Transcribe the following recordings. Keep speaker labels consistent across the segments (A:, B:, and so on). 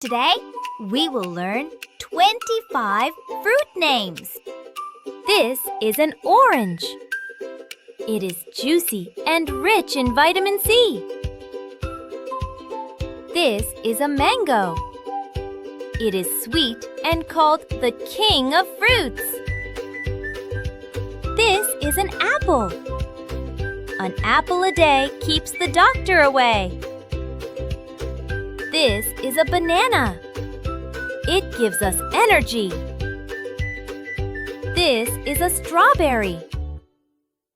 A: Today, we will learn 25 fruit names. This is an orange. It is juicy and rich in vitamin C. This is a mango. It is sweet and called the king of fruits. This is an apple. An apple a day keeps the doctor away. This is a banana. It gives us energy. This is a strawberry.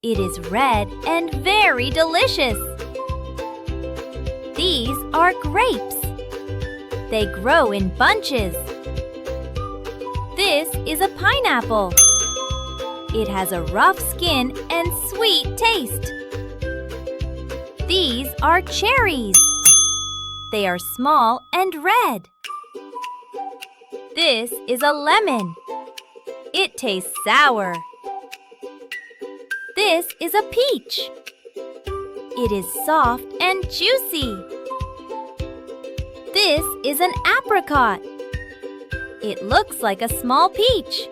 A: It is red and very delicious. These are grapes. They grow in bunches. This is a pineapple. It has a rough skin and sweet taste. These are cherries. They are small and red. This is a lemon. It tastes sour. This is a peach. It is soft and juicy. This is an apricot. It looks like a small peach.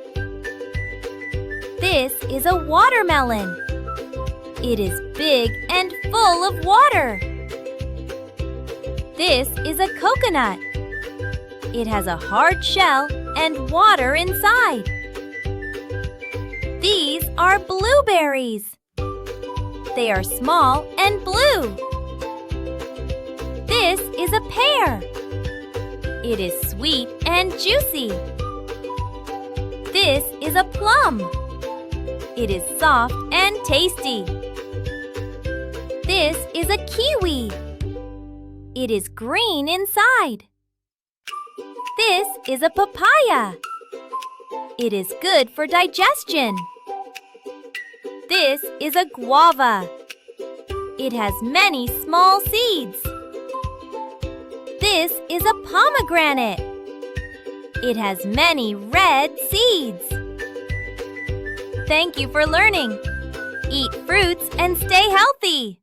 A: This is a watermelon. It is big and full of water. This is a coconut. It has a hard shell and water inside. These are blueberries. They are small and blue. This is a pear. It is sweet and juicy. This is a plum. It is soft and tasty. This is a kiwi. It is green inside. This is a papaya. It is good for digestion. This is a guava. It has many small seeds. This is a pomegranate. It has many red seeds. Thank you for learning. Eat fruits and stay healthy.